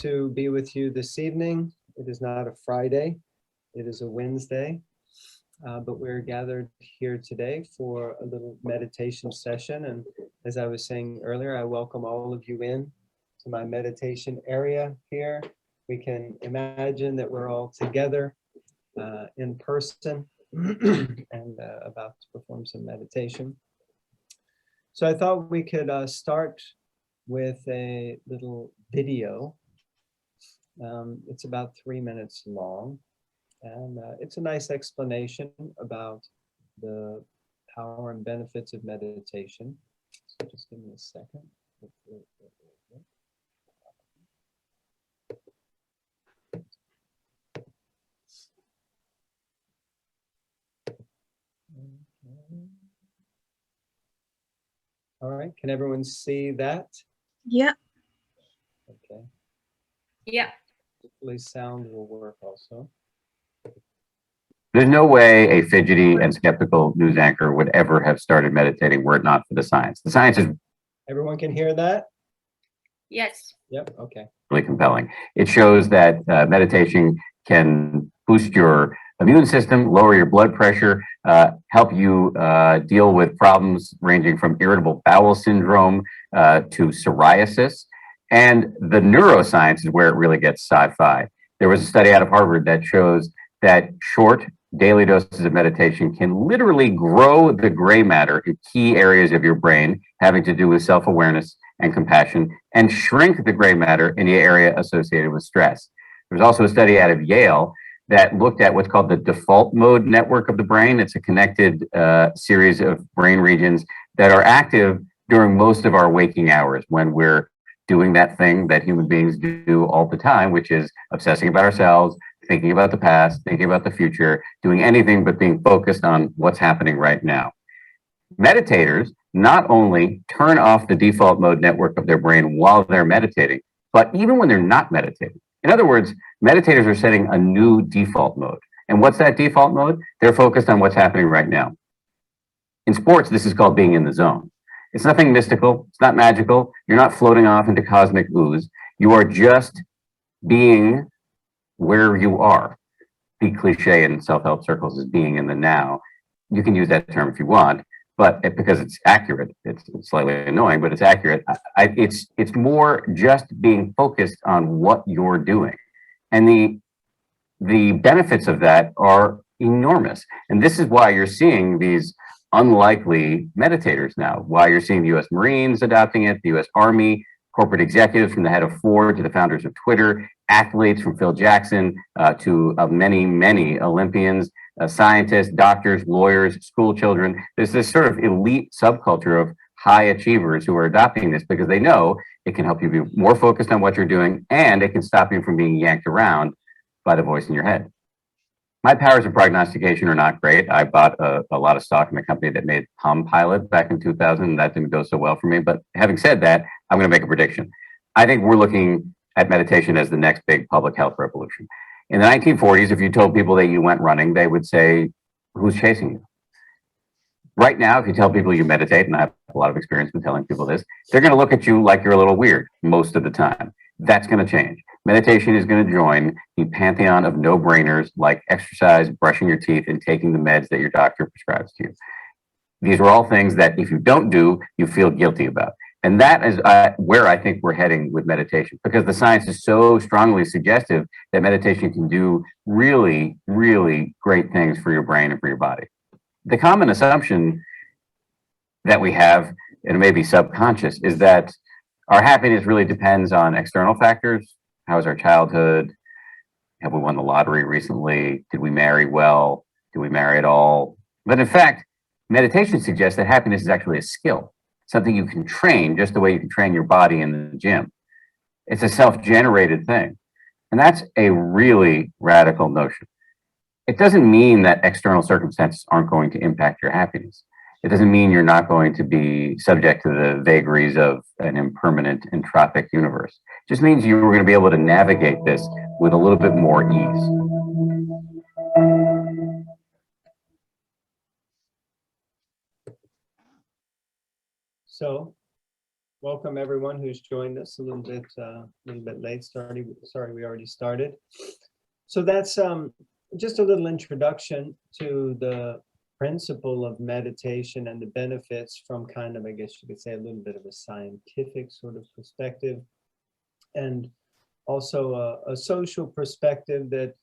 to be with you this evening. It is not a Friday, it is a Wednesday, but we're gathered here today for a little meditation session. And as I was saying earlier, I welcome all of you in to my meditation area here. We can imagine that we're all together in person and about to perform some meditation. So I thought we could start with a little video. It's about 3 minutes long, and it's a nice explanation about the power and benefits of meditation. So just give me a second. All right, can everyone see that? Yeah. Okay. Yeah. Hopefully sound will work also. There's no way a fidgety and skeptical news anchor would ever have started meditating were it not for the science. The science is Everyone can hear that? Yes. Yep, okay. really compelling. It shows that meditation can boost your immune system, lower your blood pressure, help you deal with problems ranging from irritable bowel syndrome to psoriasis. And the neuroscience is where it really gets sci-fi. There was a study out of Harvard that shows that short daily doses of meditation can literally grow the gray matter in key areas of your brain having to do with self-awareness and compassion, and shrink the gray matter in the area associated with stress. There was also a study out of Yale that looked at what's called the default mode network of the brain. It's a connected series of brain regions that are active during most of our waking hours when we're doing that thing that human beings do all the time, which is obsessing about ourselves, thinking about the past, thinking about the future, doing anything but being focused on what's happening right now. Meditators not only turn off the default mode network of their brain while they're meditating, but even when they're not meditating. In other words, meditators are setting a new default mode. And what's that default mode? They're focused on what's happening right now. In sports, this is called being in the zone. It's nothing mystical. It's not magical. You're not floating off into cosmic ooze. You are just being where you are. The cliche in self-help circles is being in the now. You can use that term if you want, but because it's accurate, it's slightly annoying, but it's accurate. It's more just being focused on what you're doing. And the benefits of that are enormous. And this is why you're seeing these unlikely meditators now, why you're seeing the US Marines adopting it, the US Army, corporate executives from the head of Ford to the founders of Twitter, athletes from Phil Jackson to many, many Olympians, scientists, doctors, lawyers, school children. There's this sort of elite subculture of high achievers who are adopting this because they know it can help you be more focused on what you're doing, and it can stop you from being yanked around by the voice in your head. My powers of prognostication are not great. I bought a lot of stock in a company that made Palm Pilot back in 2000, and that didn't go so well for me. But having said that, I'm going to make a prediction. I think we're looking at meditation as the next big public health revolution. In the 1940s, if you told people that you went running, they would say, who's chasing you? Right now, if you tell people you meditate, and I have a lot of experience with telling people this, they're going to look at you like you're a little weird most of the time. That's going to change. Meditation is going to join the pantheon of no-brainers like exercise, brushing your teeth, and taking the meds that your doctor prescribes to you. These are all things that if you don't do, you feel guilty about. And that is where I think we're heading with meditation, because the science is so strongly suggestive that meditation can do really, really great things for your brain and for your body. The common assumption that we have, and it may be subconscious, is that our happiness really depends on external factors. How was our childhood? Have we won the lottery recently? Did we marry well? Did we marry at all? But in fact, meditation suggests that happiness is actually a skill, something you can train just the way you can train your body in the gym. It's a self-generated thing. And that's a really radical notion. It doesn't mean that external circumstances aren't going to impact your happiness. It doesn't mean you're not going to be subject to the vagaries of an impermanent entropic universe. It just means you're going to be able to navigate this with a little bit more ease. So welcome everyone who's joined us a little bit late. Sorry, we already started. So that's just a little introduction to the principle of meditation and the benefits from kind of, I guess you could say, a little bit of a scientific sort of perspective, and also a social perspective that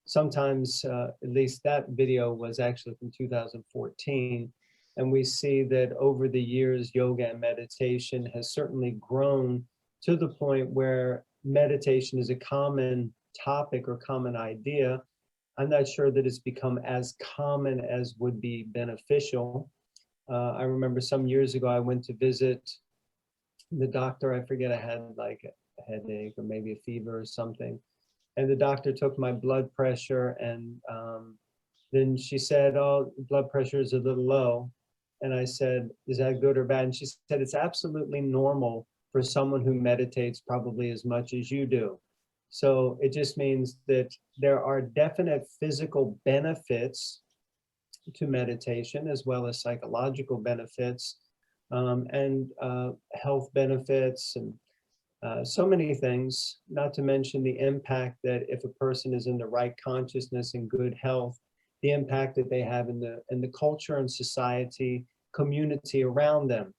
sometimes, at least that video was actually from 2014. And we see that over the years, yoga and meditation has certainly grown to the point where meditation is a common topic or common idea. I'm not sure that it's become as common as would be beneficial. I remember some years ago, I went to visit the doctor. I forget, I had like a headache or maybe a fever or something. And the doctor took my blood pressure, and then she said, oh, blood pressure is a little low. And I said, is that good or bad? And she said, it's absolutely normal for someone who meditates probably as much as you do. So it just means that there are definite physical benefits to meditation, as well as psychological benefits, and health benefits, and so many things, not to mention the impact that if a person is in the right consciousness and good health, the impact that they have in the culture and society, community around them,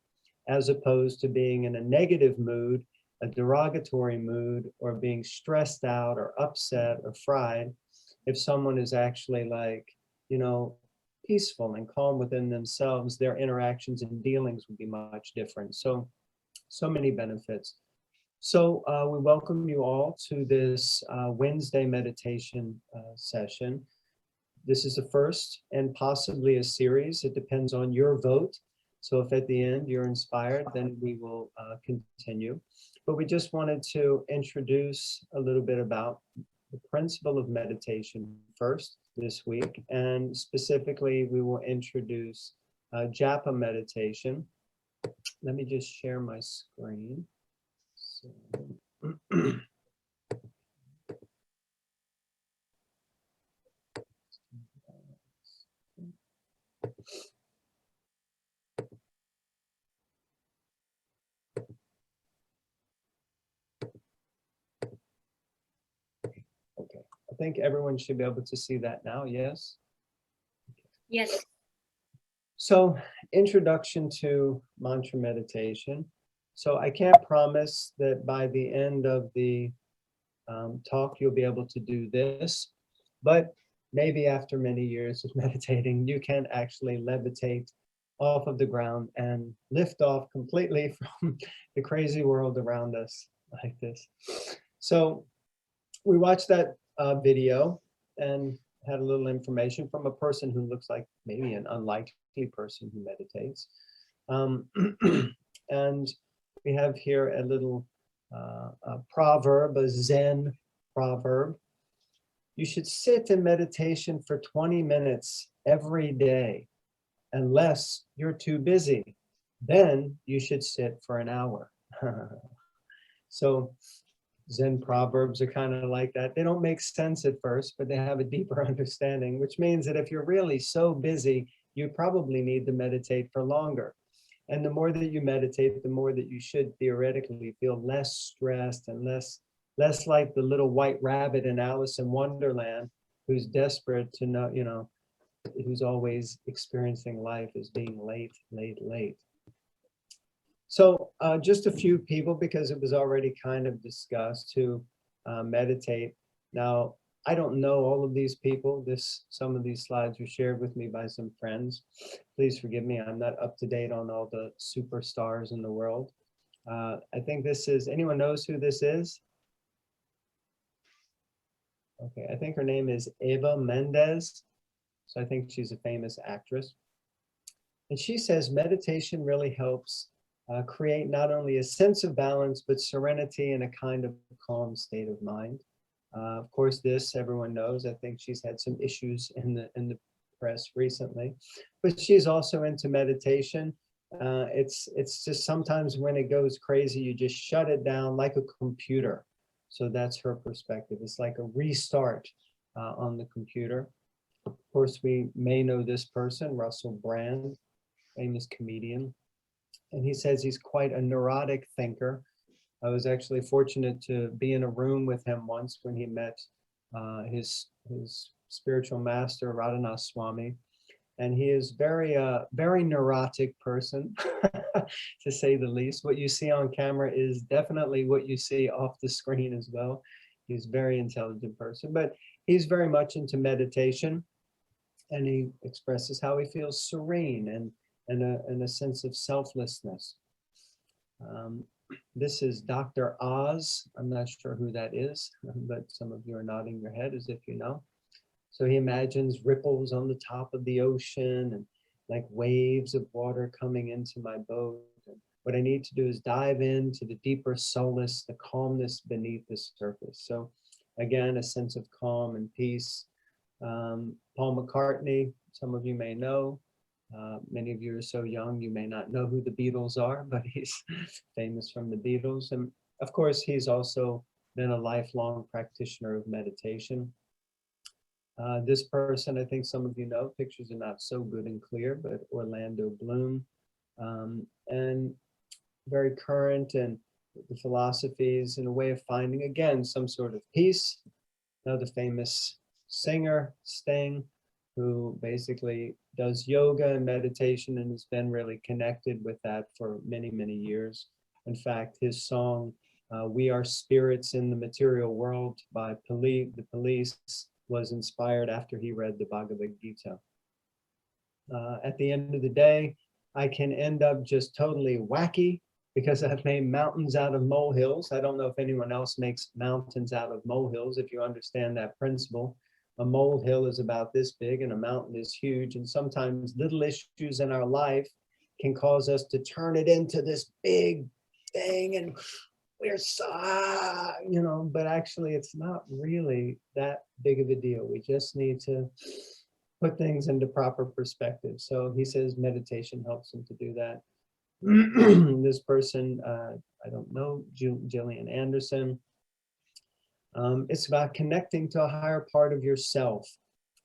as opposed to being in a negative mood, a derogatory mood, or being stressed out or upset or fried. If someone is actually like, you know, peaceful and calm within themselves, their interactions and dealings would be much different. So many benefits. So we welcome you all to this Wednesday meditation session. This is the first and possibly a series. It depends on your vote. So if at the end you're inspired, then we will continue. But we just wanted to introduce a little bit about the principle of meditation first this week. And specifically, we will introduce Japa meditation. Let me just share my screen. So, okay, I think everyone should be able to see that now, yes? Yes. So, introduction to mantra meditation. So I can't promise that by the end of the talk you'll be able to do this, but maybe after many years of meditating, you can actually levitate off of the ground and lift off completely from the crazy world around us like this. So we watched that video and had a little information from a person who looks like maybe an unlikely person who meditates. And we have here a little proverb, a Zen proverb. You should sit in meditation for 20 minutes every day, unless you're too busy. Then you should sit for an hour. So Zen proverbs are kind of like that. They don't make sense at first, but they have a deeper understanding, which means that if you're really so busy, you probably need to meditate for longer. And the more that you meditate, the more that you should theoretically feel less stressed and less like the little white rabbit in Alice in Wonderland, who's desperate to know, you know, who's always experiencing life as being late, late, late. So just a few people, because it was already kind of discussed, to meditate. Now, I don't know all of these people. Some of these slides were shared with me by some friends. Please forgive me, I'm not up to date on all the superstars in the world. I think this is, anyone knows who this is? Okay, I think her name is Eva Mendes. So I think she's a famous actress. And she says meditation really helps create not only a sense of balance, but serenity and a kind of calm state of mind. Of course, this everyone knows. I think she's had some issues in the press recently, but she's also into meditation. It's just sometimes when it goes crazy, you just shut it down like a computer. So that's her perspective. It's like a restart on the computer. Of course, we may know this person, Russell Brand, famous comedian. And he says he's quite a neurotic thinker. I was actually fortunate to be in a room with him once when he met his spiritual master, Radhanath Swami. And he is very neurotic person, to say the least. What you see on camera is definitely what you see off the screen as well. He's a very intelligent person, but he's very much into meditation, and he expresses how he feels serene and a sense of selflessness. This is Dr. Oz. I'm not sure who that is, but some of you are nodding your head as if you know. So he imagines ripples on the top of the ocean and like waves of water coming into my boat. And what I need to do is dive into the deeper solace, the calmness beneath the surface. So again, a sense of calm and peace. Paul McCartney, some of you may know. Many of you are so young, you may not know who the Beatles are, but he's famous from the Beatles. And of course, he's also been a lifelong practitioner of meditation. This person, I think some of you know, pictures are not so good and clear, but Orlando Bloom, and very current in the philosophies and a way of finding, again, some sort of peace. Another famous singer, Sting, who basically does yoga and meditation and has been really connected with that for many, many years. In fact, his song, We Are Spirits in the Material World by the Police was inspired after he read the Bhagavad Gita. At the end of the day, I can end up just totally wacky because I've made mountains out of molehills. I don't know if anyone else makes mountains out of molehills, if you understand that principle. A molehill is about this big and a mountain is huge. And sometimes little issues in our life can cause us to turn it into this big thing and we're so, you know, but actually it's not really that big of a deal. We just need to put things into proper perspective. So he says meditation helps him to do that. This person, I don't know, Gillian Anderson. It's about connecting to a higher part of yourself,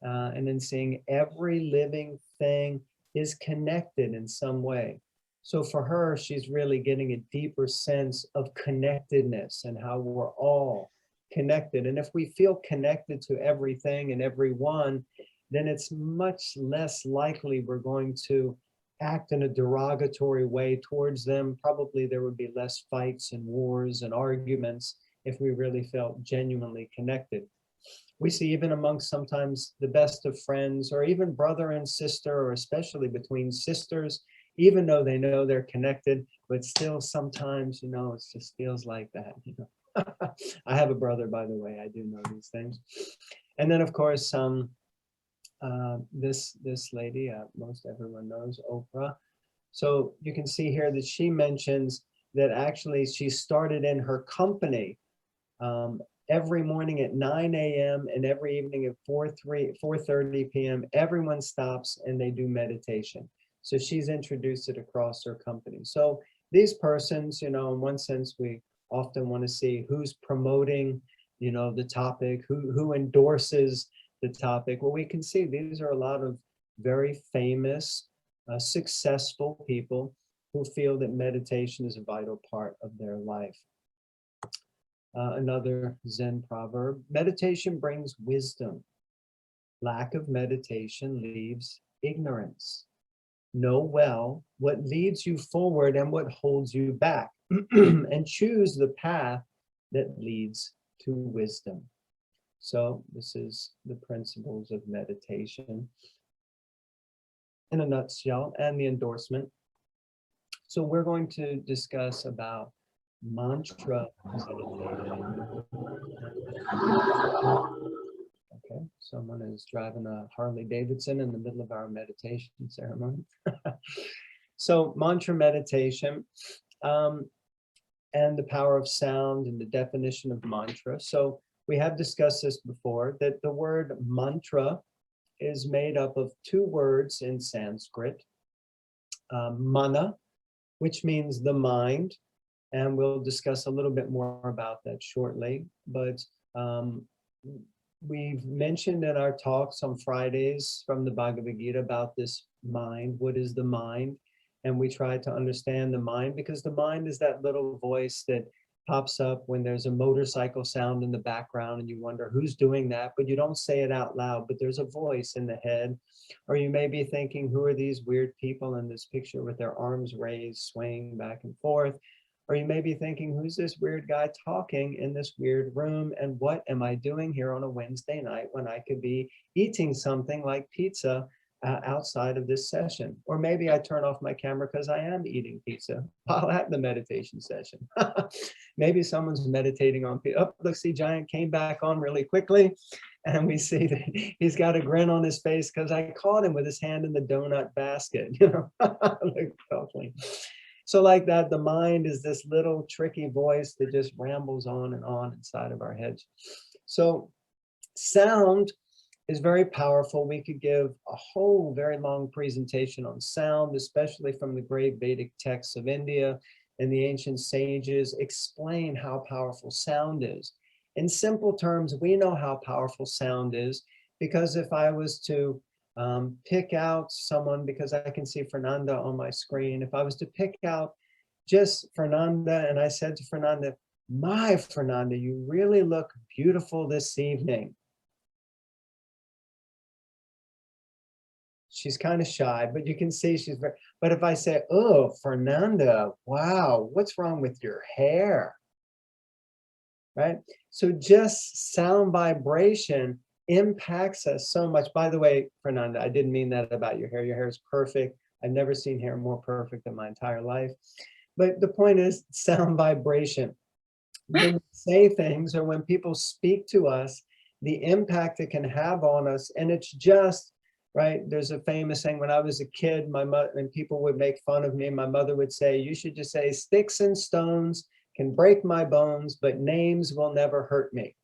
and then seeing every living thing is connected in some way. So for her, she's really getting a deeper sense of connectedness and how we're all connected. And if we feel connected to everything and everyone, then it's much less likely we're going to act in a derogatory way towards them. Probably there would be less fights and wars and arguments if we really felt genuinely connected. We see even amongst sometimes the best of friends, or even brother and sister, or especially between sisters, even though they know they're connected, but still sometimes, you know, it just feels like that, you know. I have a brother, by the way, I do know these things. And then of course, this lady, most everyone knows, Oprah. So you can see here that she mentions that actually she started in her company every morning at 9 a.m. and every evening at 4:30 p.m. Everyone stops and they do meditation. So she's introduced it across her company. So these persons, you know, in one sense, we often want to see who's promoting, you know, the topic, who endorses the topic. Well, we can see these are a lot of very famous, successful people who feel that meditation is a vital part of their life. Another Zen proverb, meditation brings wisdom. Lack of meditation leaves ignorance. Know well what leads you forward and what holds you back, and choose the path that leads to wisdom. So this is the principles of meditation in a nutshell, and the endorsement. So we're going to discuss about mantra meditation. Okay, someone is driving a Harley Davidson in the middle of our meditation ceremony. So mantra meditation, and the power of sound and the definition of mantra. So we have discussed this before, that the word mantra is made up of two words in Sanskrit, mana, which means the mind, and we'll discuss a little bit more about that shortly. But we've mentioned in our talks on Fridays from the Bhagavad Gita about this mind. What is the mind? and we try to understand the mind, because the mind is that little voice that pops up when there's a motorcycle sound in the background and you wonder who's doing that, but you don't say it out loud, but there's a voice in the head. Or you may be thinking, who are these weird people in this picture with their arms raised, swaying back and forth? Or you may be thinking, who's this weird guy talking in this weird room? And what am I doing here on a Wednesday night when I could be eating something like pizza outside of this session? Or maybe I turn off my camera because I am eating pizza while at the meditation session. Maybe someone's meditating on pizza. Oh, look, see, Giant came back on really quickly. And we see that he's got a grin on his face because I caught him with his hand in the donut basket, you know, like totally. So like that, the mind is this little tricky voice that just rambles on and on inside of our heads. So sound is very powerful. We could give a whole very long presentation on sound, especially from the great Vedic texts of India, and the ancient sages explain how powerful sound is. In simple terms, we know how powerful sound is, because if I was to pick out someone, because I can see Fernanda on my screen, if I was to pick out just Fernanda and I said to Fernanda, my Fernanda, you really look beautiful this evening. She's kind of shy, but you can see she's very, but if I say, oh, Fernanda, wow, what's wrong with your hair? Right? So just sound vibration impacts us so much. By the way, Fernanda, I didn't mean that about your hair. Your hair is perfect. I've never seen hair more perfect in my entire life. But the point is sound vibration. When we say things or when people speak to us, the impact it can have on us, and it's just, right? There's a famous saying, when I was a kid, my mother, and people would make fun of me, my mother would say, you should just say, sticks and stones can break my bones, but names will never hurt me.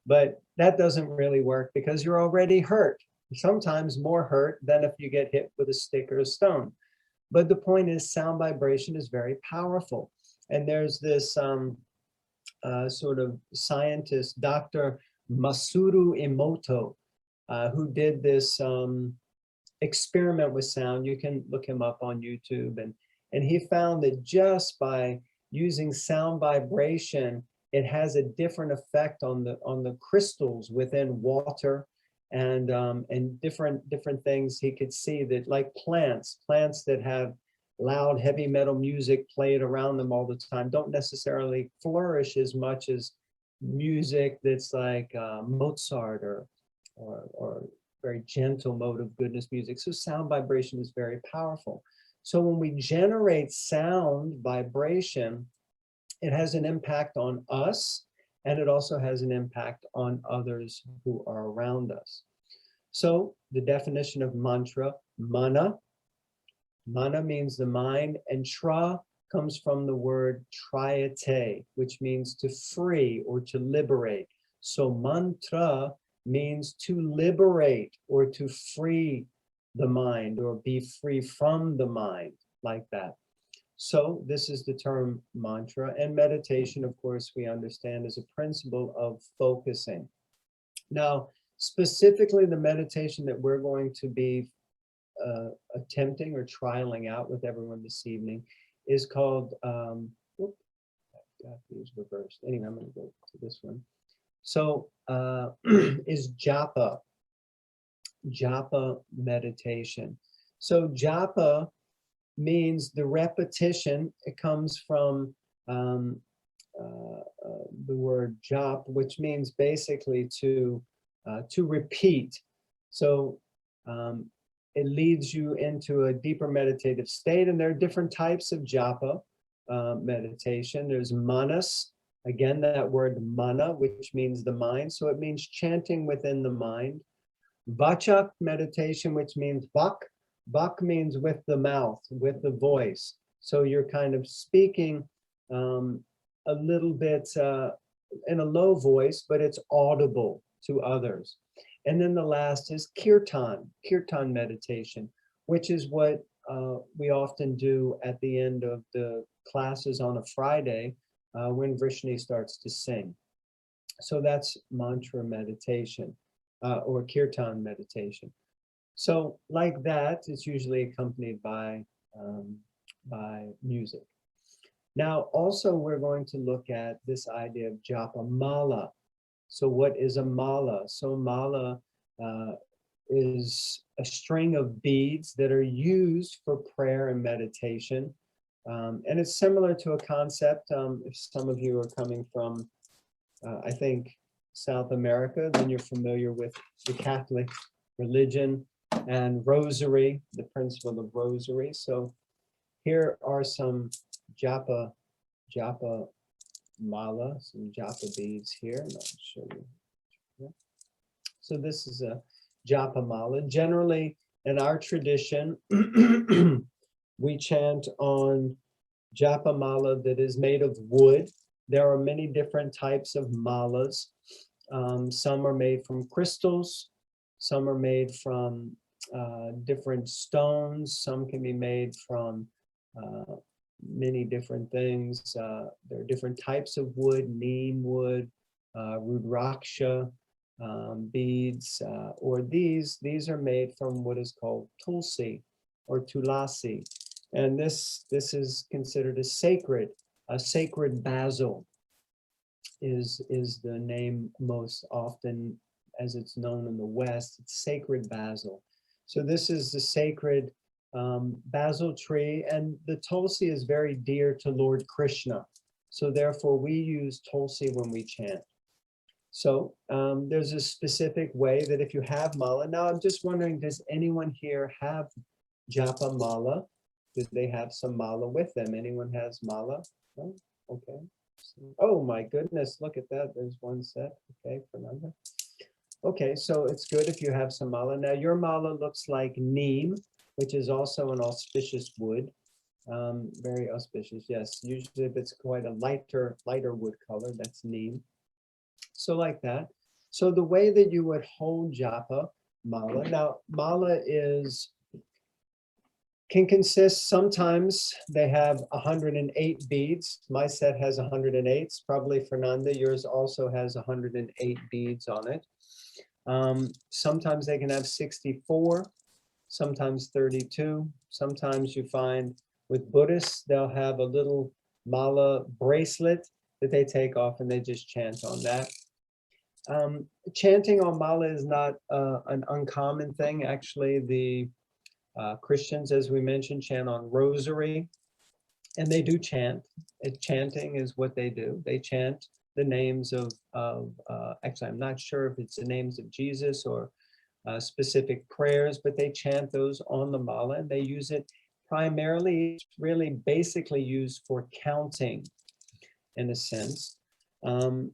But that doesn't really work because you're already hurt. Sometimes more hurt than if you get hit with a stick or a stone. But the point is, sound vibration is very powerful. And there's this sort of scientist, Dr. Masaru Emoto, who did this experiment with sound. You can look him up on YouTube. And he found that just by using sound vibration, it has a different effect on the crystals within water, and different things. He could see that, like plants that have loud heavy metal music played around them all the time don't necessarily flourish as much as music that's like Mozart or very gentle mode of goodness music. So sound vibration is very powerful. So when we generate sound vibration, it has an impact on us, and it also has an impact on others who are around us. So the definition of mantra, mana means the mind, and tra comes from the word triate, which means to free or to liberate. So mantra means to liberate or to free the mind or be free from the mind, like that. So this is the term mantra, and meditation, of course, we understand is a principle of focusing. Now, specifically the meditation that we're going to be attempting or trialing out with everyone this evening is called, I've got these reversed. Anyway, I'm going to go to this one. So is Japa meditation. So Japa means the repetition. It comes from the word jop, which means basically to repeat. So it leads you into a deeper meditative state, and there are different types of japa meditation. There's manas, again, that word mana, which means the mind. So it means chanting within the mind. Vachak meditation, which means vak. Vak means with the mouth, with the voice. So you're kind of speaking a little bit in a low voice, but it's audible to others. And then the last is kirtan meditation, which is what we often do at the end of the classes on a Friday when Vrishni starts to sing. So that's mantra meditation or kirtan meditation. So like that, it's usually accompanied by by music. Now, also, we're going to look at this idea of Japa Mala. So what is a mala? So mala is a string of beads that are used for prayer and meditation. And it's similar to a concept, if some of you are coming from, I think, South America, then you're familiar with the Catholic religion and rosary, the principle of rosary. So here are some japa mala, some japa beads here, and I'll show you. Yeah. So this is a japa mala. Generally, in our tradition, we chant on japa mala that is made of wood. There are many different types of malas. Some are made from crystals, some are made from different stones, some can be made from many different things. There are different types of wood, neem wood, rudraksha beads, or these are made from what is called tulsi or tulasi. And this is considered a sacred basil is the name most often as it's known in the West. It's sacred basil. So this is the sacred basil tree, and the tulsi is very dear to Lord Krishna. So therefore we use tulsi when we chant. So there's a specific way that if you have mala, now I'm just wondering, does anyone here have japa mala? Do they have some mala with them? Anyone has mala? No? Okay. Oh my goodness, look at that. There's one set. Okay, Fernanda. Okay, so it's good if you have some mala. Now your mala looks like neem, which is also an auspicious wood. Very auspicious, yes. Usually if it's quite a lighter wood color, that's neem. So like that. So the way that you would hold japa mala, now mala can consist, sometimes they have 108 beads. My set has 108. Probably Fernanda, yours also has 108 beads on it. Sometimes they can have 64, sometimes 32. Sometimes you find with Buddhists, they'll have a little mala bracelet that they take off and they just chant on that. Chanting on mala is not an uncommon thing. Actually, the Christians, as we mentioned, chant on rosary, and they do chant. Chanting is what they do. They chant the names of actually, I'm not sure if it's the names of Jesus or specific prayers, but they chant those on the mala, and they use it primarily, it's really basically used for counting, in a sense. In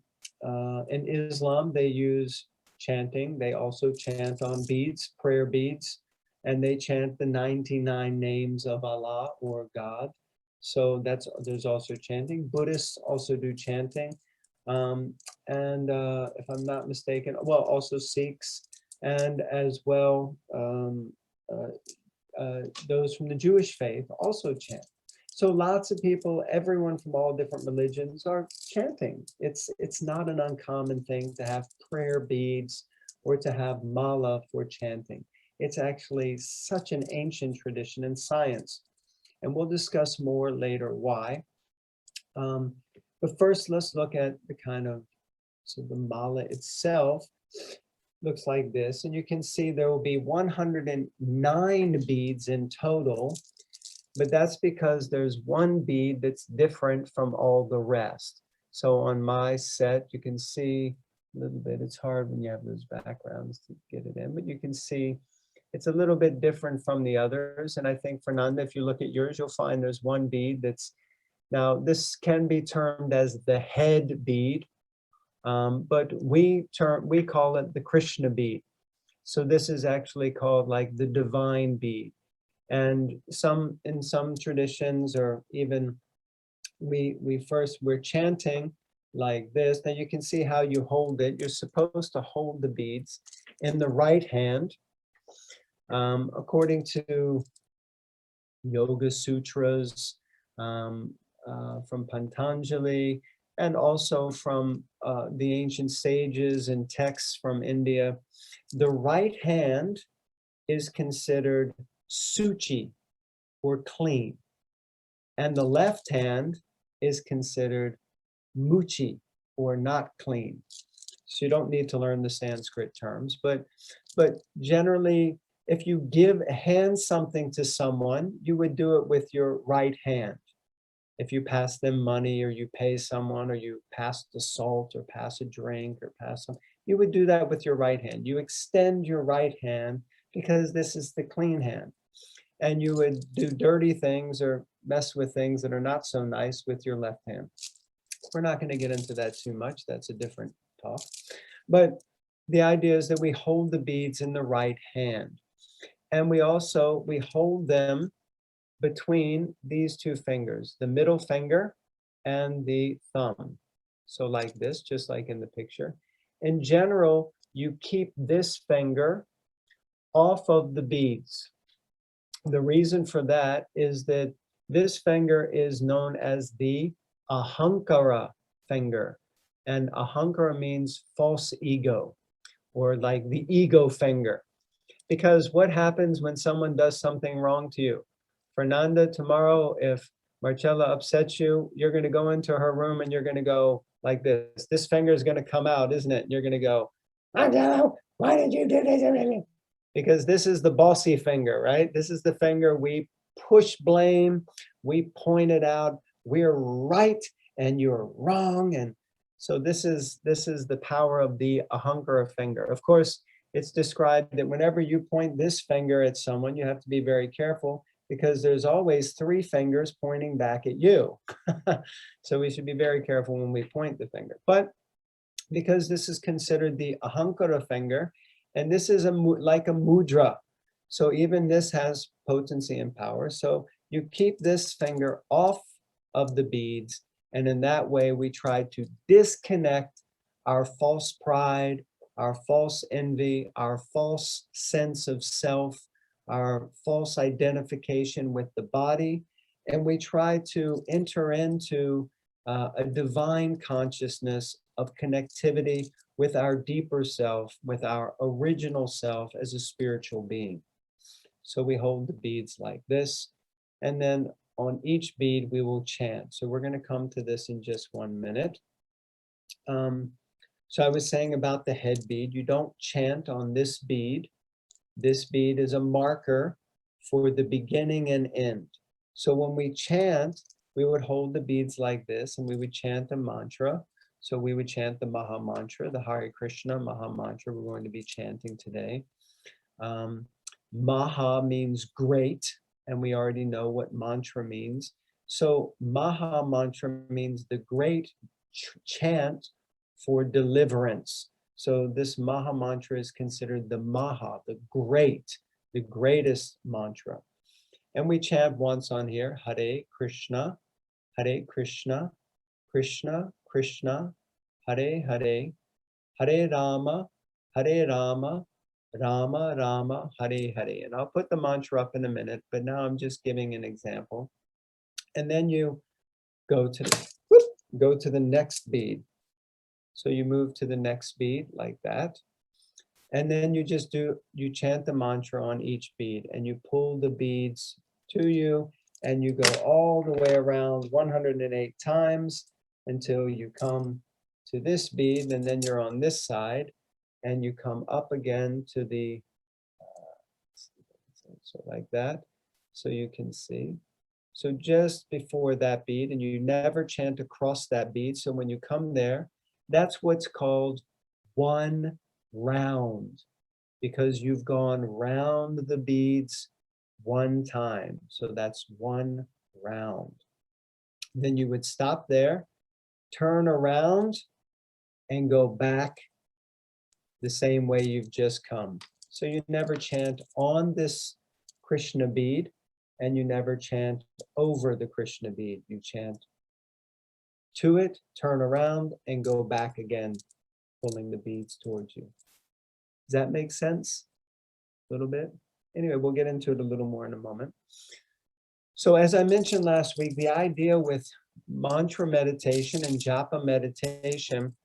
Islam, they use chanting. They also chant on beads, prayer beads, and they chant the 99 names of Allah or God. So there's also chanting. Buddhists also do chanting. And if I'm not mistaken, well, also Sikhs, and as well, those from the Jewish faith also chant. So lots of people, everyone from all different religions are chanting. It's not an uncommon thing to have prayer beads or to have mala for chanting. It's actually such an ancient tradition in science. And we'll discuss more later why. But first, let's look at the kind of, so the mala itself looks like this. And you can see there will be 109 beads in total, but that's because there's one bead that's different from all the rest. So on my set, you can see a little bit, it's hard when you have those backgrounds to get it in, but you can see it's a little bit different from the others. And I think, Fernanda, if you look at yours, you'll find there's one bead that's, now this can be termed as the head bead, but we call it the Krishna Bead. So this is actually called like the divine bead. And in some traditions, or even we're chanting like this. Now you can see how you hold it. You're supposed to hold the beads in the right hand. According to Yoga Sutras from Patanjali, and also from the ancient sages and texts from India, the right hand is considered suchi, or clean. And the left hand is considered muchi, or not clean. So you don't need to learn the Sanskrit terms, but generally, if you hand something to someone, you would do it with your right hand. If you pass them money, or you pay someone, or you pass the salt, or pass a drink, or pass some, you would do that with your right hand. You extend your right hand because this is the clean hand. And you would do dirty things or mess with things that are not so nice with your left hand. We're not going to get into that too much. That's a different talk. But the idea is that we hold the beads in the right hand. And we hold them between these two fingers, the middle finger and the thumb. So like this, just like in the picture. In general, you keep this finger off of the beads. The reason for that is that this finger is known as the ahankara finger. And ahankara means false ego, or like the ego finger. Because what happens when someone does something wrong to you? Fernanda, tomorrow, if Marcella upsets you, you're going to go into her room and you're going to go like this. This finger is going to come out, isn't it? You're going to go, Marcella, why did you do this? Because this is the bossy finger, right? This is the finger we push blame, we point it out, we're right and you're wrong. And so this is the power of the ahankara finger. Of course, it's described that whenever you point this finger at someone, you have to be very careful, because there's always three fingers pointing back at you. So we should be very careful when we point the finger. But because this is considered the ahankara finger, and this is like a mudra, so even this has potency and power. So you keep this finger off of the beads, and in that way we try to disconnect our false pride, our false envy, our false sense of self, our false identification with the body, and we try to enter into a divine consciousness of connectivity with our deeper self, with our original self as a spiritual being. So we hold the beads like this, and then on each bead we will chant. So we're going to come to this in just 1 minute. So I was saying about the head bead, you don't chant on this bead. This bead is a marker for the beginning and end. So when we chant, we would hold the beads like this, and we would chant a mantra. So we would chant the Maha Mantra, the Hare Krishna Maha Mantra we're going to be chanting today. Maha means great, and we already know what mantra means. So Maha Mantra means the great chant for deliverance. So this Maha Mantra is considered the Maha, the greatest mantra. And we chant once on here, Hare Krishna, Krishna Krishna, Hare Hare, Hare Rama, Rama Rama, Hare Hare. And I'll put the mantra up in a minute, but now I'm just giving an example. And then you go to the next bead. So you move to the next bead like that. And then you chant the mantra on each bead, and you pull the beads to you, and you go all the way around 108 times until you come to this bead, and then you're on this side, and you come up again to the, so like that, so you can see. So just before that bead, and you never chant across that bead, so when you come there, that's what's called one round, because you've gone round the beads one time. So that's one round. Then you would stop there, turn around, and go back the same way you've just come. So you never chant on this Krishna bead, and you never chant over the Krishna bead. You chant to it, turn around, and go back again, pulling the beads towards you. Does that make sense? A little bit? Anyway, we'll get into it a little more in a moment. So as I mentioned last week, the idea with mantra meditation and japa meditation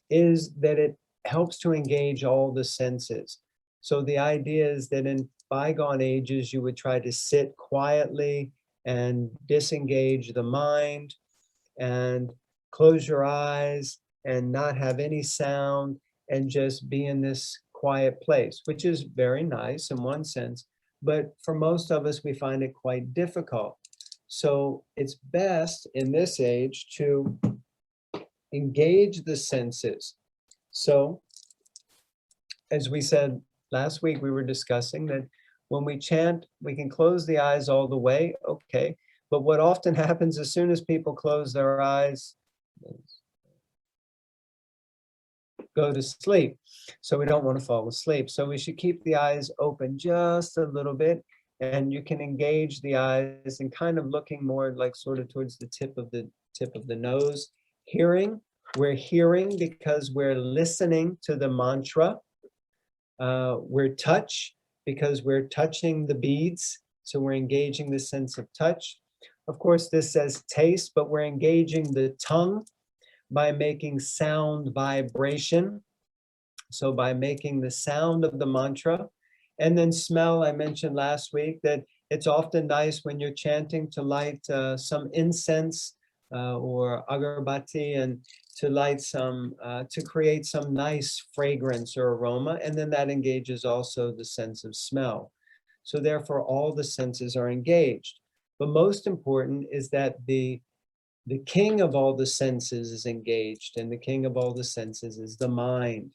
is that it helps to engage all the senses. So the idea is that in bygone ages, you would try to sit quietly and disengage the mind and close your eyes and not have any sound and just be in this quiet place, which is very nice in one sense, but for most of us, we find it quite difficult. So it's best in this age to engage the senses. So as we said last week, we were discussing that when we chant, we can close the eyes all the way, okay. But what often happens as soon as people close their eyes, go to sleep. So we don't want to fall asleep. So we should keep the eyes open just a little bit, and you can engage the eyes and kind of looking more like sort of towards the tip of the nose. Hearing, we're hearing because we're listening to the mantra. We're touch because we're touching the beads. So we're engaging the sense of touch. Of course, this says taste, but we're engaging the tongue by making sound vibration. So by making the sound of the mantra. And then smell, I mentioned last week that it's often nice when you're chanting to light some incense or agarbatti, and to light some, to create some nice fragrance or aroma. And then that engages also the sense of smell. So therefore all the senses are engaged. But most important is that the king of all the senses is engaged, and the king of all the senses is the mind.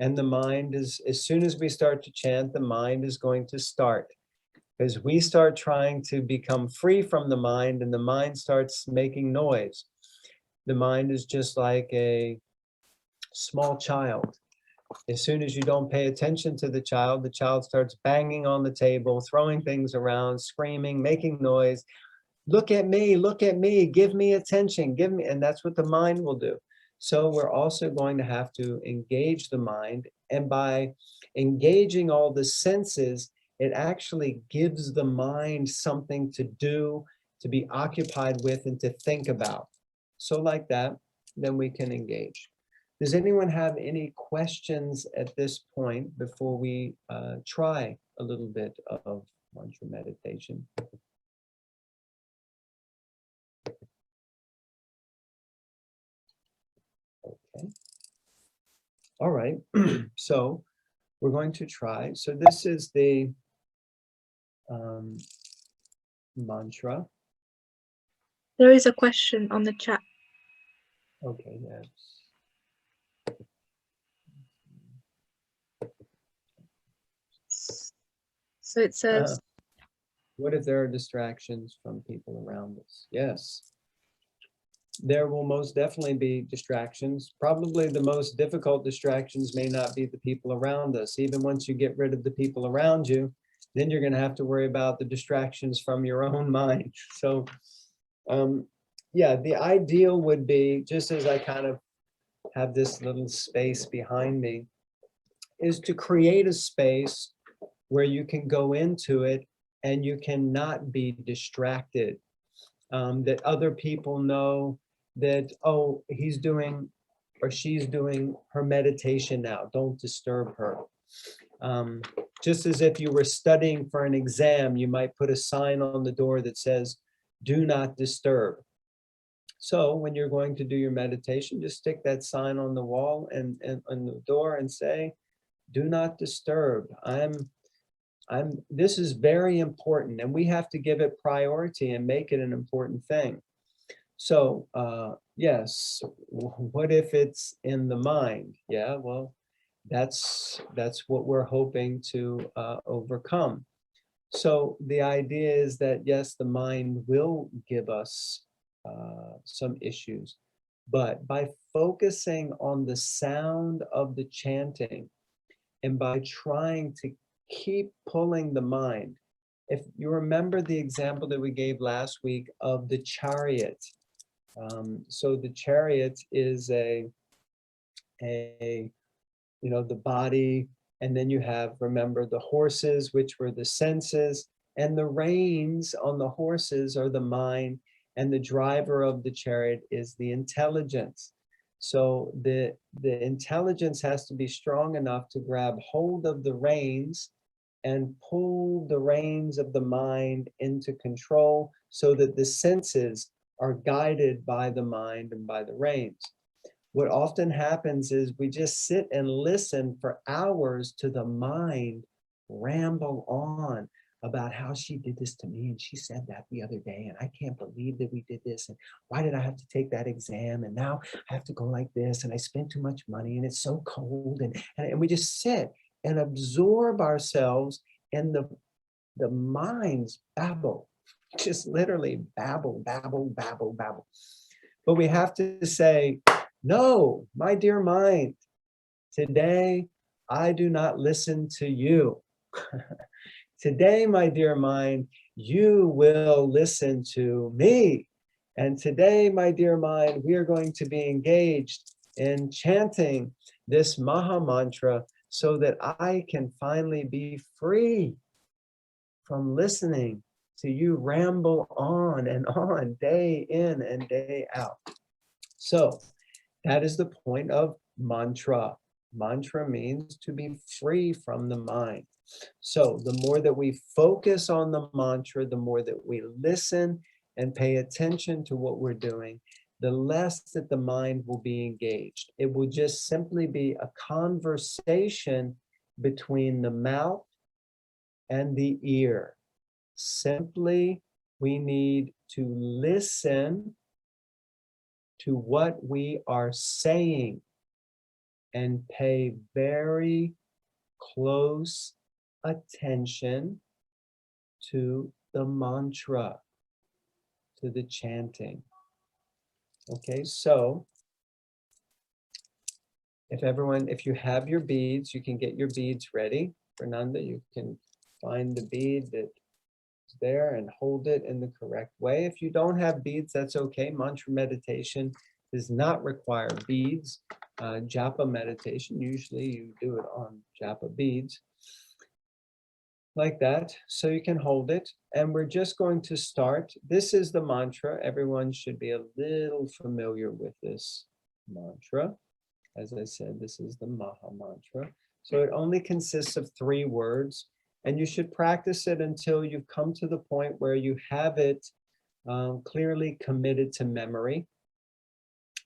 And the mind is, as soon as we start to chant, the mind is going to start. Because we start trying to become free from the mind, and the mind starts making noise. The mind is just like a small child. As soon as you don't pay attention to the child starts banging on the table, throwing things around, screaming, making noise. Look at me, give me attention, give me, and that's what the mind will do. So we're also going to have to engage the mind, and by engaging all the senses, it actually gives the mind something to do, to be occupied with, and to think about. So like that, then we can engage. Does anyone have any questions at this point before we try a little bit of mantra meditation? Okay. All right. So we're going to try. So this is the mantra. There is a question on the chat. Okay, yes. So it says, What if there are distractions from people around us? Yes. There will most definitely be distractions. Probably the most difficult distractions may not be the people around us. Even once you get rid of the people around you, then you're going to have to worry about the distractions from your own mind. So, yeah, the ideal would be, just as I kind of have this little space behind me, is to create a space where you can go into it and you cannot be distracted. That other people know that, oh, he's doing or she's doing her meditation now, don't disturb her. Just as if you were studying for an exam, you might put a sign on the door that says, do not disturb. So when you're going to do your meditation, just stick that sign on the wall and on the door and say, do not disturb. This is very important, and we have to give it priority and make it an important thing. So, yes, what if it's in the mind? Yeah, well, that's what we're hoping to overcome. So the idea is that, yes, the mind will give us some issues, but by focusing on the sound of the chanting and by trying to keep pulling the mind. If you remember the example that we gave last week of the chariot. So the chariot is the body, and then you have, remember, the horses, which were the senses, and the reins on the horses are the mind, and the driver of the chariot is the intelligence. So the intelligence has to be strong enough to grab hold of the reins and pull the reins of the mind into control so that the senses are guided by the mind and by the reins. What often happens is we just sit and listen for hours to the mind ramble on about how she did this to me and she said that the other day and I can't believe that we did this and why did I have to take that exam and now I have to go like this and I spent too much money and it's so cold and we just sit and absorb ourselves in the mind's babble, just literally babble, babble, babble, babble. But we have to say, no, my dear mind, today I do not listen to you. Today, my dear mind, you will listen to me. And today, my dear mind, we are going to be engaged in chanting this Maha Mantra so that I can finally be free from listening to you ramble on and on, day in and day out. So that is the point of mantra. Mantra means to be free from the mind. So the more that we focus on the mantra, the more that we listen and pay attention to what we're doing, the less that the mind will be engaged. It will just simply be a conversation between the mouth and the ear. Simply, we need to listen to what we are saying and pay very close attention to the mantra, to the chanting. Okay, so if you have your beads, you can get your beads ready. Fernanda, you can find the bead that's there and hold it in the correct way. If you don't have beads, that's okay. Mantra meditation does not require beads. Japa meditation, usually you do it on Japa beads. Like that, so you can hold it. And we're just going to start. This is the mantra. Everyone should be a little familiar with this mantra. As I said, this is the Maha Mantra. So it only consists of 3 words, and you should practice it until you've come to the point where you have it clearly committed to memory.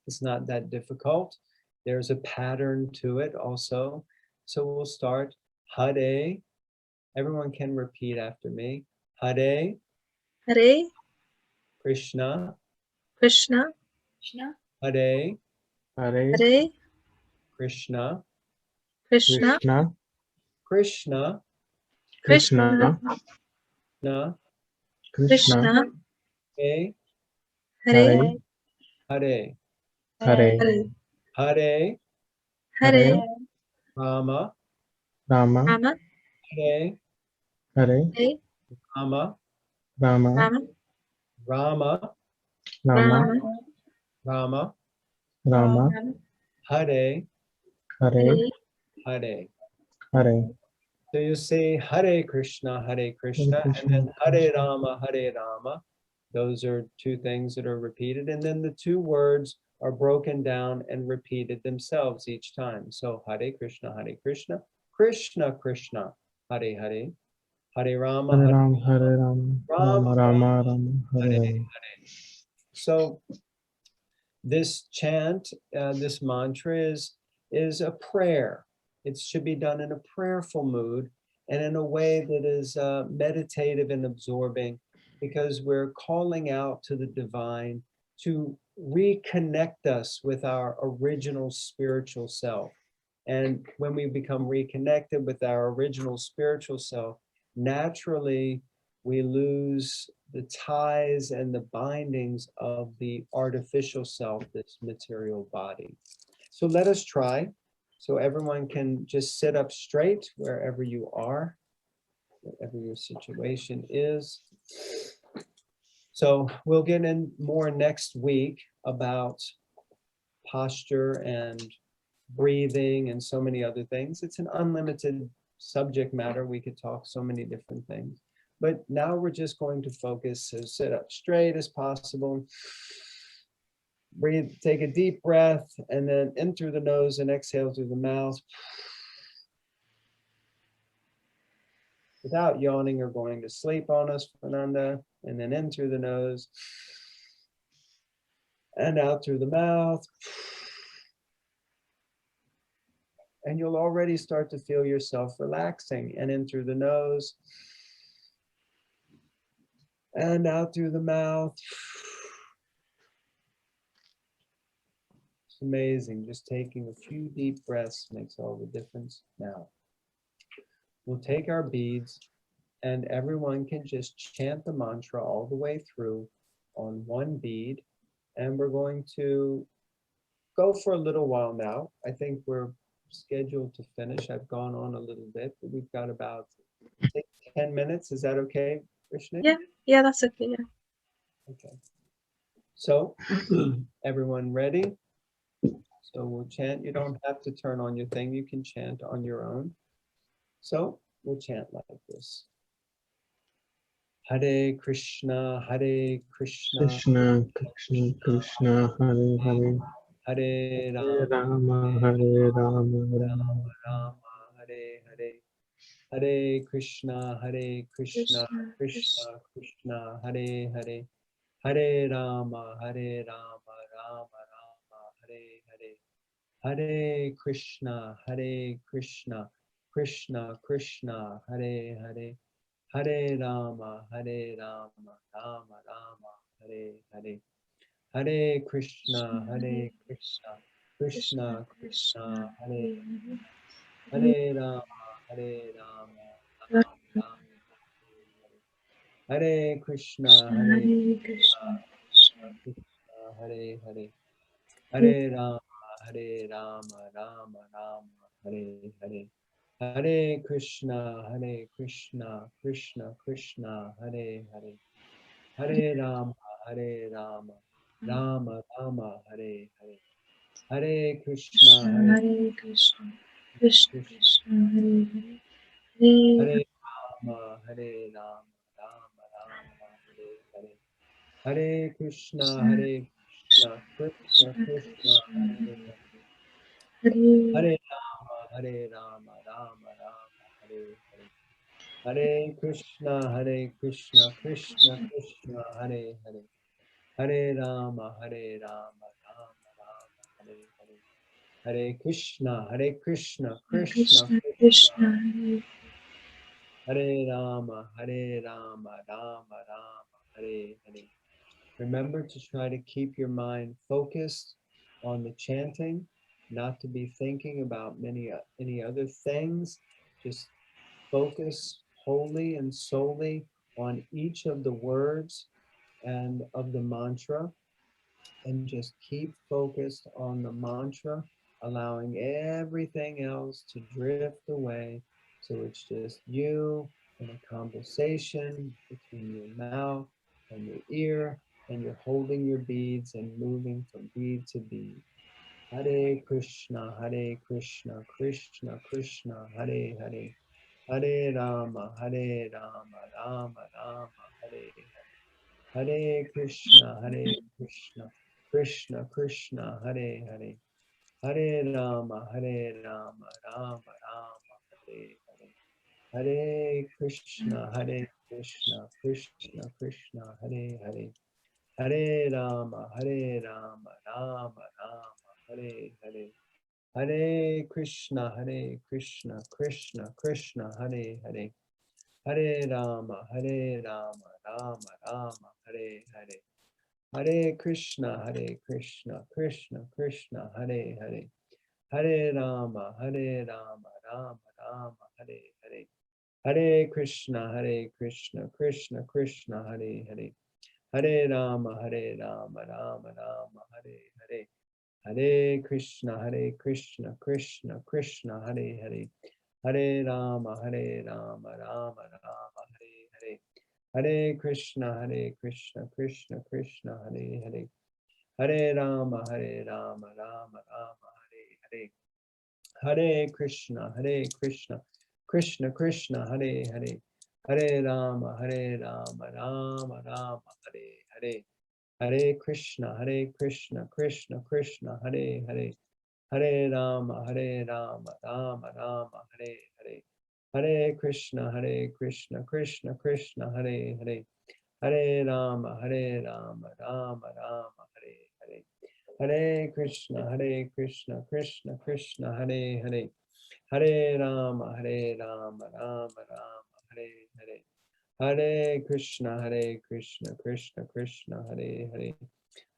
It's not that difficult. There's a pattern to it also. So we'll start. Hare. Everyone can repeat after me. Hare Hare Krishna. Krishna, Krishna, Hare Hare Hare Krishna. Krishna, Krishna, Krishna. Krishna, Na. Krishna, Hare Hare Hare, Hare. Hare, Hare Hare Rama. Rama, Rama, Hare Hare, Hare Rama. Rama, Rama, Rama. Rama, Rama. Rama, Hare Hare, Hare. Hare, So you say Hare Krishna, and then Hare Rama, Hare Rama. Those are 2 things that are repeated. And then the 2 words are broken down and repeated themselves each time. So Hare Krishna, Krishna Krishna, Hare Hare, Hare Rama, Hare Hare Ram, Hare Ram, Rama, Rama, Rama, Hare Hare. So this chant, this mantra is a prayer. It should be done in a prayerful mood and in a way that is meditative and absorbing, because we're calling out to the divine to reconnect us with our original spiritual self. And when we become reconnected with our original spiritual self, naturally we lose the ties and the bindings of the artificial self, this material body. So let us try. So everyone can just sit up straight wherever you are, whatever your situation is. So we'll get in more next week about posture and breathing and so many other things. It's an unlimited subject matter. We could talk so many different things. But now we're just going to focus, so sit up straight as possible. Breathe, take a deep breath, and then in through the nose and exhale through the mouth. without yawning or going to sleep on us, Fernanda, and then in through the nose and out through the mouth. And you'll already start to feel yourself relaxing, and in through the nose and out through the mouth. It's amazing. Just taking a few deep breaths makes all the difference. Now, we'll take our beads, and everyone can just chant the mantra all the way through on one bead. And we're going to go for a little while now. I think we're scheduled to finish. I've gone on a little bit, but we've got about 10 minutes. Is that okay, Krishna? Yeah, that's okay. Yeah. Okay. So, everyone ready? So we'll chant. You don't have to turn on your thing. You can chant on your own. So we'll chant like this. Hare Krishna, Hare Krishna, Krishna, Krishna, Krishna, Hare Hare, Hare Hare Rama, Rama, Hare Rama, Rama Rama, Hare Hare. Hare Krishna, Krishna, Krishna, Hare Hare. Hare Rama, Rama, Rama, Hare Hare. Hare Krishna, Krishna, Krishna, Hare Hare. Hare Rama, Rama, Rama, Hare Hare. Hare Krishna, Krishna, Krishna, Krishna, Hare Hare. Hare Rama, Rama, Rama, Hare Krishna, Krishna, Hare Hare. Hare Rama, Rama, Rama, Hare Hare. Hare Krishna, Krishna, Krishna, Hare Hare. Hare Rama, Rama, Rama, Hare Hare. Hare Krishna, Krishna, Krishna, Krishna, Hare Hare. Hare Rama, Rama, Rama, Hare Hare. Hare Krishna, Krishna, Krishna, Hare Hare. Hare Rama, Rama, Hare Hare. Hare Krishna, Krishna, Krishna, Hare Hare. Hare Rama, Rama, Rama, Hare Hare. Hare Krishna, Krishna, Krishna, Krishna, Hare Hare Rama, Rama, Rama, Hare Hare. Remember to try to keep your mind focused on the chanting, not to be thinking about any other things. Just focus wholly and solely on each of the words and of the mantra, and just keep focused on the mantra, allowing everything else to drift away. So it's just you and a conversation between your mouth and your ear, and you're holding your beads and moving from bead to bead. Hare Krishna, Krishna, Krishna, Hare Hare. Hare Rama, Rama, Rama, Hare Hare. Hare Krishna, Krishna, Krishna, Hare Hare. Hare Rama, Rama, Rama, Hare Hare. Hare Krishna, Krishna, Krishna, Hare Hare. Hare Rama, Rama, Rama, Hare Hare. Hare Krishna, Krishna, Krishna, Hare Hare. Hare Rama, Rama, Rama, Hare Hare. Hare Krishna, Krishna, Krishna, Hare Hare. Hare Rama, Rama, Rama, Hare Hare. Hare Krishna, Krishna, Krishna, Hare Hare. Hare Rama, Rama, Rama, Hare Hare. Hare Krishna, Krishna, Krishna, Hare Hare. Hare Rama, Rama, Rama, Hare Hare. Hare Krishna, Krishna, Krishna, Hare Hare. Hare Rama, Rama, Rama, Hare Hare. Hare Krishna, Krishna, Hare Hare. Hare Rama, Rama, Rama, Hare Hare. Hare Krishna, Krishna, Hare Hare. Hare Rama, Rama, Rama, Hare Hare. Hare Krishna, Krishna Krishna, Hare Hare. Hare Rama, Rama Rama, Hare Hare. Hare Krishna, Krishna Krishna, Hare Hare. Hare Rama, Rama Rama, Hare Hare. Hare Krishna, Krishna Krishna, Hare Hare.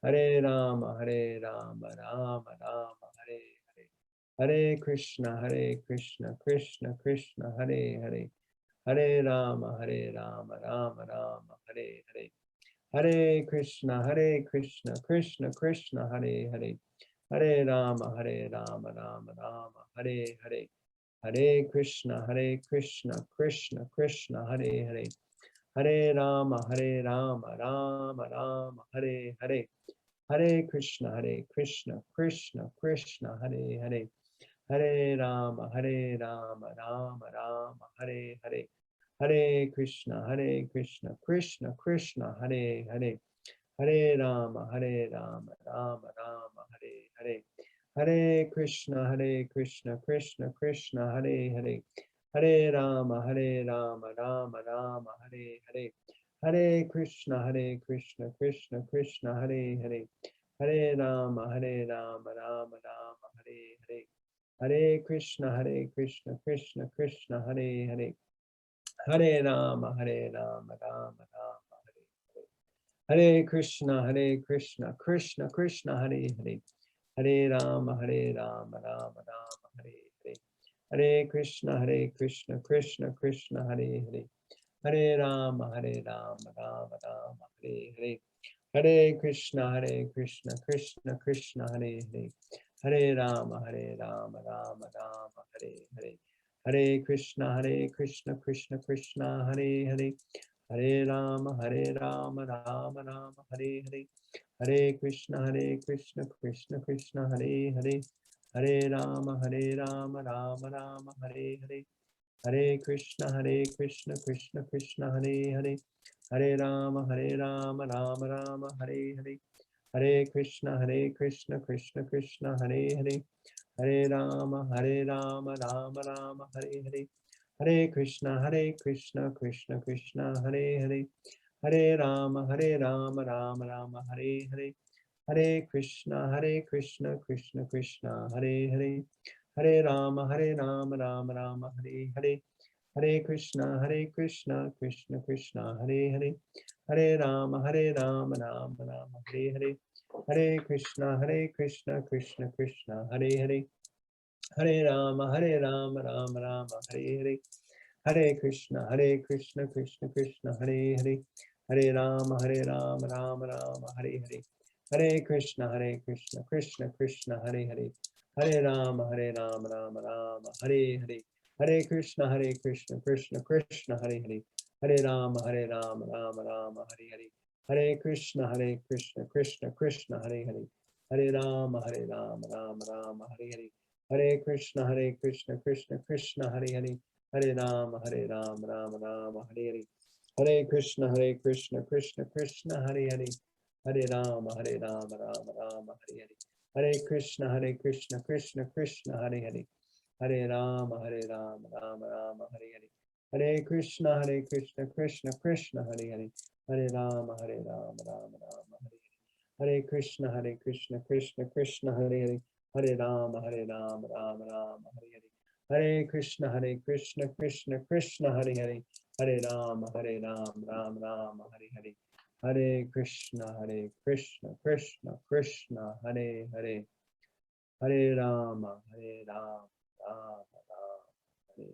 Hare Rama, Rama Rama, Hare Hare. Hare Krishna, Krishna Krishna, Hare Hare. Hare Rama, Rama Rama, Hare Hare. Hare Krishna, Krishna Krishna, Hare Hare. Hare Rama, Rama Rama, Hare Hare. Hare Krishna, Krishna Krishna, Hare Hare. Hare Rama, Rama Rama, Hare Hare. Hare Krishna, Krishna Krishna, Hare Hare. Hare Rama, Rama Rama, Hare Hare. Hare Krishna, Krishna Krishna, Hare Hare. Hare Rama, Rama Rama, Hare Hare. Hare Krishna, Krishna Krishna, Hare Hare. Hare Rama, Rama Rama, Hare Hare. Hare Krishna, Krishna Krishna, Hare Hare. Hare Rama, Rama Rama, Hare Hare. Hare Krishna, Krishna Krishna, Hare Hare. Hare Rama, Rama Rama, Hare Hare. Hare Krishna, Krishna Krishna, Hare Hare. Hare Rama, Rama Rama, Hare Hare. Hare Krishna, Krishna Krishna, Hare Hare. Hare Rama, Rama Rama, Hare Hare. Hare Krishna, Krishna Krishna, Hare Hare. Hare Rama, Rama Rama, Hare Hare. Hare Krishna, Krishna Krishna, Hare Hare. Hare Rama, Rama Rama, Hare Hare. Hare Krishna, Krishna Krishna, Hare Hare. Hare Rama, Rama Rama, Hare Hare. Hare Krishna, Krishna Krishna, Hare Hare. Hare Rama, Rama Rama, Hare Hare. Hare Krishna, Krishna Krishna, Hare Hare. Hare Rama, Rama Rama, Hare Hare. Hare Krishna, Krishna Krishna, Hare Hare. Hare Rama, Rama Rama, Hare Hare. Hare Krishna, Krishna Krishna, Hare Hare. Hare Rama, Rama Rama, Hare Hare. Hare Krishna, Krishna Krishna, Hare Hare. Hare Rama, Rama Rama, Hare Hare. Hare Krishna, Krishna Krishna, Hare Hare. Hare Rama, Rama Rama, Hare Hare. Hare Krishna, Krishna Krishna, Hare Hare. Hare Rama, Rama Rama, Hare Hare. Hare Krishna, Krishna Krishna, Hare Hare. Hare Rama, Rama Rama, Hare Hare. Hare Krishna, Krishna Krishna, Hare Hare. Hare Rama, Rama Rama, Hare Hare. Hare Krishna, Krishna Krishna, Hare Hare. Hare Rama, Rama Rama, Hare Hare. Hare Krishna, Krishna Krishna, Hare Hare. Hare Rama, Rama Rama, Hare Hare. Hare Krishna, Krishna Krishna, Hare Hare. Hare Rama, Rama Rama, Hare Hare. Hare Krishna, Krishna Krishna, Hare Hare. Hare Rama, Rama Rama, Hare Hare. Hare Krishna, Krishna Krishna, Hare Hare. Hare Rama, Rama Rama, Hare Hare. Hare Krishna, Krishna Krishna, Hare Hare. Hare Rama, Rama Rama, Hare Hare. Hare Krishna, Krishna Krishna, Hare Hare. Hare Rama, Rama Rama, Hare Hare. Hare Krishna, Krishna Krishna, Hare Hare. Hare Rama, Rama Rama, Hare Hare.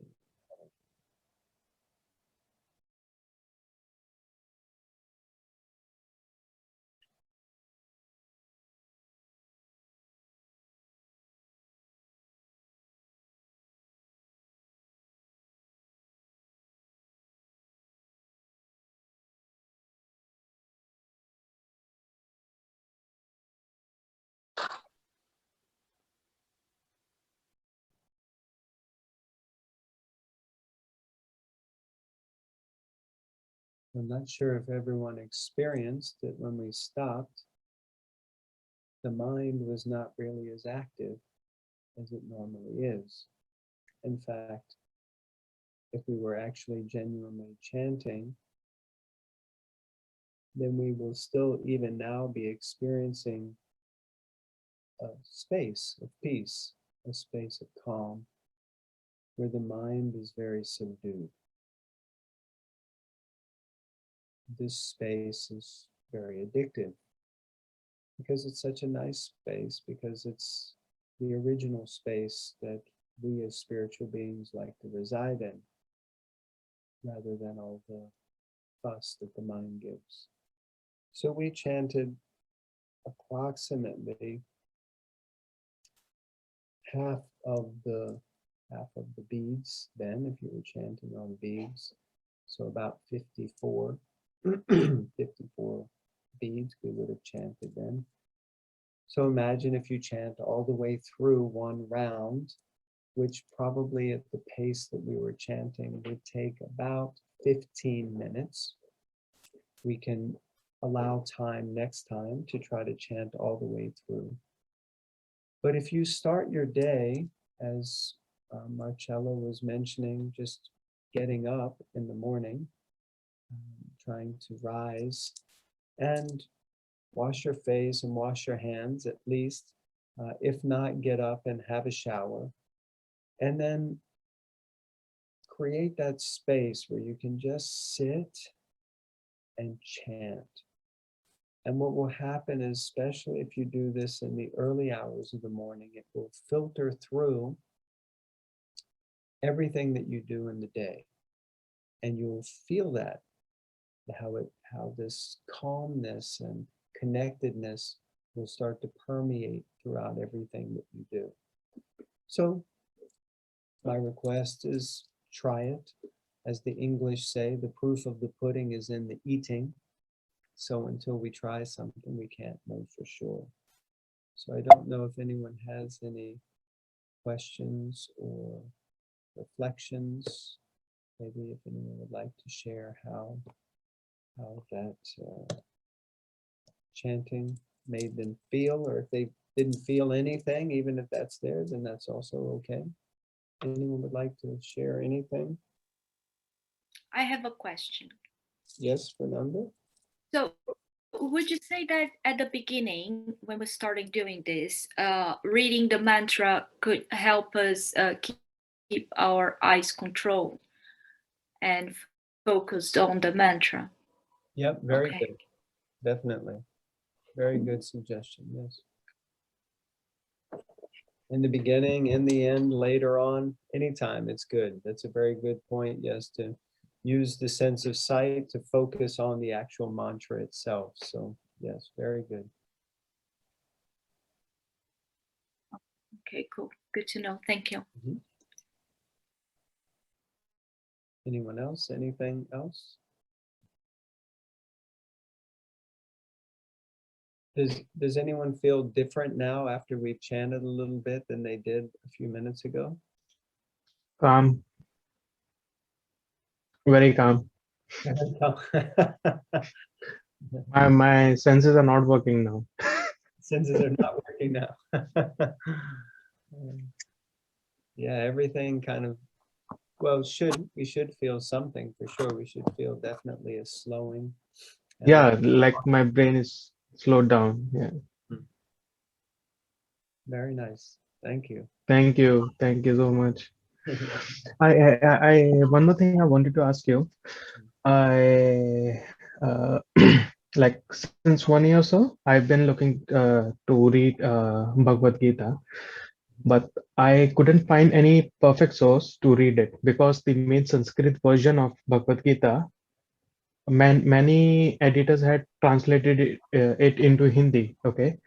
I'm not sure if everyone experienced that when we stopped, the mind was not really as active as it normally is. In fact, if we were actually genuinely chanting, then we will still even now be experiencing a space of peace, a space of calm, where the mind is very subdued. This space is very addictive because it's such a nice space, because it's the original space that we as spiritual beings like to reside in, rather than all the fuss that the mind gives. So we chanted approximately half of the beads then, if you were chanting on beads. So about 54 beads we would have chanted then. So imagine if you chant all the way through one round, which probably at the pace that we were chanting would take about 15 minutes. We can allow time next time to try to chant all the way through. But if you start your day, as Marcella was mentioning, just getting up in the morning, trying to rise and wash your face and wash your hands at least, if not, get up and have a shower, and then create that space where you can just sit and chant. And what will happen is, especially if you do this in the early hours of the morning, it will filter through everything that you do in the day. And you'll feel that, how this calmness and connectedness will start to permeate throughout everything that you do. So my request is, try it. As the English say, the proof of the pudding is in the eating. So until we try something, we can't know for sure. So I don't know if anyone has any questions or reflections. Maybe if anyone would like to share how that chanting made them feel, or if they didn't feel anything, even if that's theirs, then that's also okay. Anyone would like to share anything? I have a question. Yes, Fernando? So would you say that at the beginning, when we started doing this, reading the mantra could help us keep our eyes controlled and focused on the mantra? Yep, very Okay. good. Definitely. Very good suggestion, yes. In the beginning, in the end, later on, anytime, it's good. That's a very good point, yes, to use the sense of sight to focus on the actual mantra itself. So yes, very good. Okay, cool. Good to know. Thank you. Mhm. Anyone else? Anything else? Does anyone feel different now after we've chanted a little bit than they did a few minutes ago? Calm, very calm. My senses are not working now. Senses are not working now. Yeah, everything kind of, well, we should feel something for sure. We should feel definitely a slowing. And Yeah, like my brain is slowed down. Yeah. very nice. Thank you. Thank you. Thank you so much. One more thing I wanted to ask you. I like since 1 year or so, I've been looking to read Bhagavad Gita, but I couldn't find any perfect source to read it because the main Sanskrit version of Bhagavad Gita, many editors had translated it into Hindi. Okay,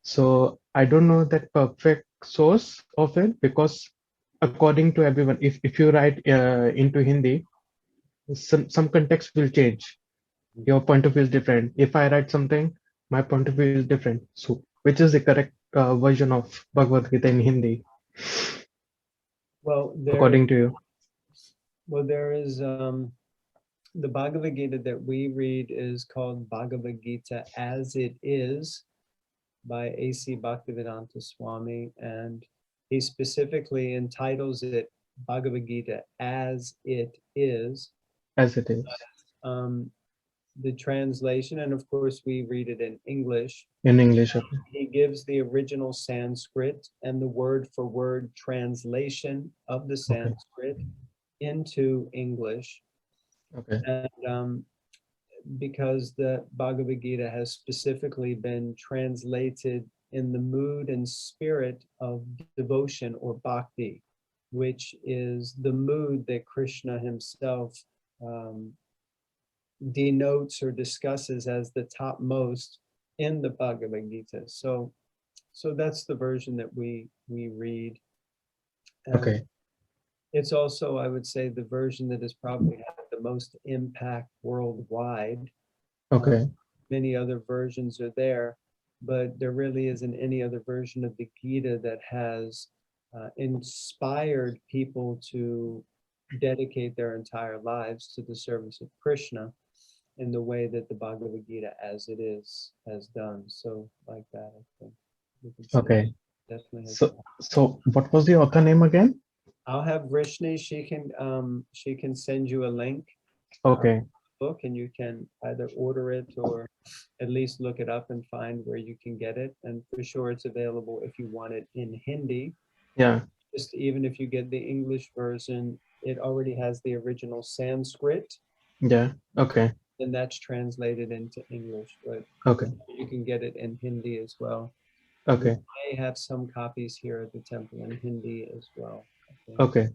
so I don't know that perfect source of it because according to everyone, if you write into Hindi, some context will change. Your point of view is different. If I write something, my point of view is different. So which is the correct version of Bhagavad Gita in Hindi, Well, according to you? there is the Bhagavad Gita that we read is called Bhagavad Gita as It Is by A.C. Bhaktivedanta Swami, and he specifically entitles it Bhagavad Gita as it is. As it is. The translation, and of course we read it in English. In English, okay. He gives the original Sanskrit and the word for word translation of the Sanskrit into English. Okay. And because the Bhagavad Gita has specifically been translated in the mood and spirit of devotion or bhakti, which is the mood that Krishna himself denotes or discusses as the topmost in the Bhagavad Gita. So that's the version that we read. And Okay. it's also, I would say, the version that has probably had the most impact worldwide. Okay. Many other versions are there, but there really isn't any other version of the Gita that has inspired people to dedicate their entire lives to the service of Krishna in the way that the Bhagavad Gita as it is has done. So like that, I think. we can say Okay. definitely has So what was the author name again? I'll have Vrishni, she can send you a link Okay. book, and you can either order it or at least look it up and find where you can get it. And for sure it's available if you want it in Hindi. Yeah. Just even if you get the English version, it already has the original Sanskrit, Yeah. Okay. and that's translated into English, but Okay. you can get it in Hindi as well. Okay. We may have some copies here at the temple in Hindi as well, I think. Okay.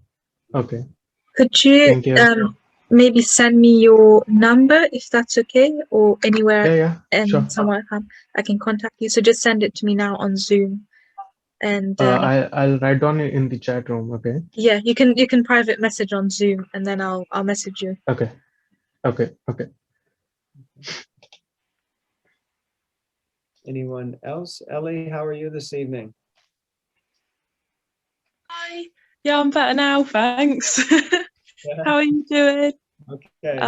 Okay. Could you Thank you. maybe send me your number if that's okay, or anywhere Yeah. and Sure. somewhere I can contact you? So just send it to me now on Zoom, and I'll write down it in the chat room. Okay. yeah, you can private message on Zoom, and then I'll message you. Okay. Okay. Okay. Anyone else? Ellie, how are you this evening? Hi. Yeah, I'm better now, thanks. How are you doing? Okay.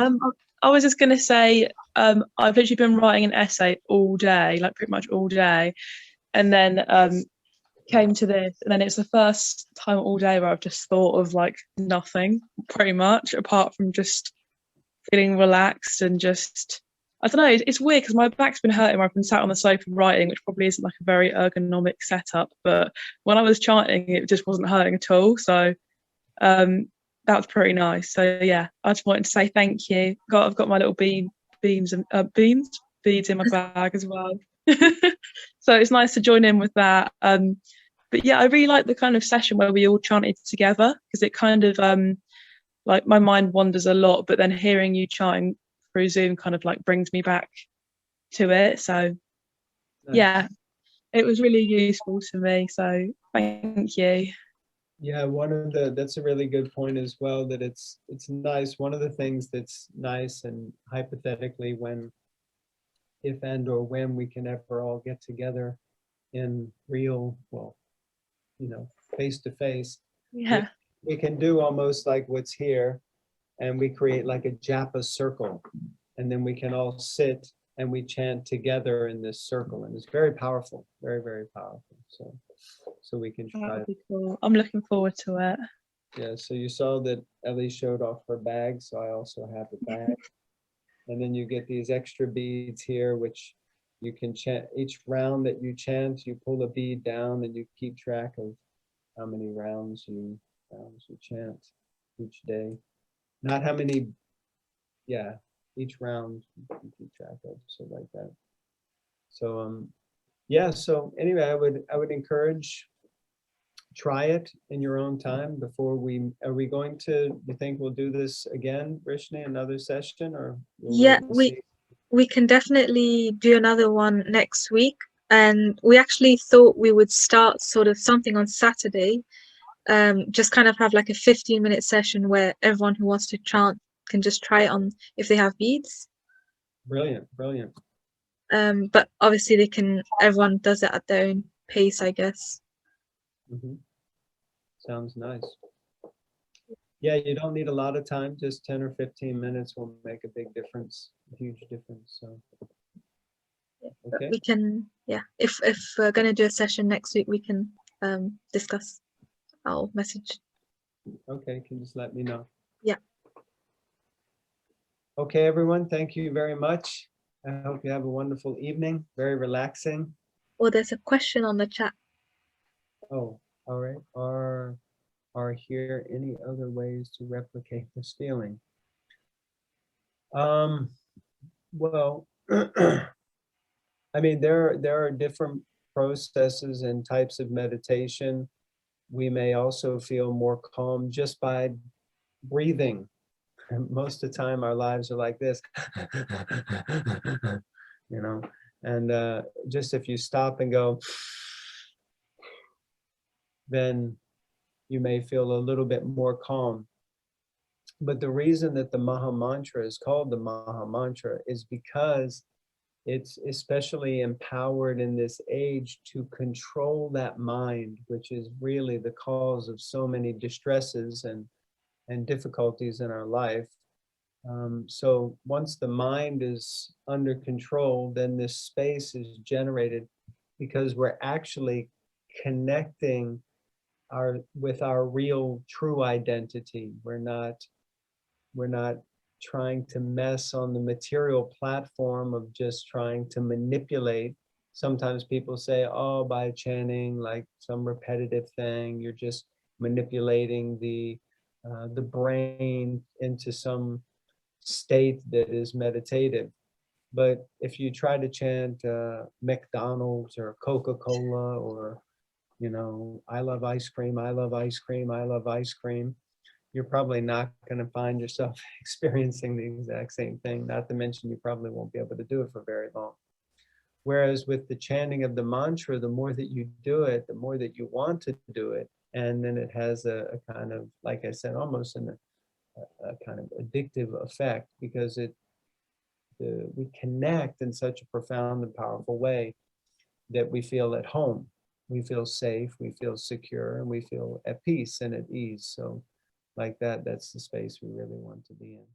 I was just gonna say, I've literally been writing an essay all day, like pretty much all day, and then came to this, and then it's the first time all day where I've just thought of like nothing, pretty much, apart from just feeling relaxed and just, I don't know, it's weird because my back's been hurting where I've been sat on the sofa writing, which probably isn't like a very ergonomic setup, but when I was chanting, it just wasn't hurting at all. So that was pretty nice. So yeah, I just wanted to say thank you. I've got my little beads in my bag as well. So it's nice to join in with that. But yeah, I really like the kind of session where we all chanted together, because it kind of like my mind wanders a lot, but then hearing you chanting through Zoom kind of like brings me back to it. So Nice. yeah, it was really useful to me. So thank you. Yeah, that's a really good point as well, that it's nice. One of the things that's nice, and hypothetically if and or when we can ever all get together in real, well, face to face, Yeah. we can do almost like what's here, and we create like a Japa circle, and then we can all sit and we chant together in this circle, and it's very powerful, very, very powerful. So we can try. That'd be cool. I'm looking forward to it. Yeah, so you saw that Ellie showed off her bag, so I also have a bag. And then you get these extra beads here, which you can chant. Each round that you chant, you pull a bead down and you keep track of how many rounds you chant each day. Not how many, yeah, each round you keep track of, so like that. So yeah, so anyway, I would encourage, try it in your own time before are we going to, you think we'll do this again, Vrishni, another session, or? we'll Yeah, wait and see? we can definitely do another one next week. And we actually thought we would start sort of something on Saturday, just kind of have like a 15-minute session where everyone who wants to chant can just try it on if they have beads. Brilliant, brilliant. But obviously everyone does it at their own pace, I guess. Mhm. Sounds nice. Yeah, you don't need a lot of time, just 10 or 15 minutes will make a big difference, a huge difference, so. But Okay, we can, yeah, if we're gonna do a session next week, we can discuss. I'll message. Okay, can you just let me know? Yeah. Okay, everyone, thank you very much. I hope you have a wonderful evening, very relaxing. Or there's a question on the chat. Oh, all right. Are here any other ways to replicate this feeling? Well, I mean, there are different processes and types of meditation. We may also feel more calm just by breathing. Most of the time our lives are like this, you know, and just if you stop and go, then you may feel a little bit more calm. But the reason that the Maha Mantra is called the Maha Mantra is because it's especially empowered in this age to control that mind, which is really the cause of so many distresses and difficulties in our life. So once the mind is under control, then this space is generated because we're actually connecting with our real true identity. We're not trying to mess on the material platform of just trying to manipulate. Sometimes people say, oh, by chanting like some repetitive thing, you're just manipulating the brain into some state that is meditative. But if you try to chant McDonald's or Coca-Cola or, you know, I love ice cream, I love ice cream, I love ice cream, you're probably not going to find yourself experiencing the exact same thing, not to mention you probably won't be able to do it for very long. Whereas with the chanting of the mantra, the more that you do it, the more that you want to do it. And then it has a kind of, like I said, almost a kind of addictive effect, because we connect in such a profound and powerful way that we feel at home. We feel safe, we feel secure, and we feel at peace and at ease. So like that, that's the space we really want to be in.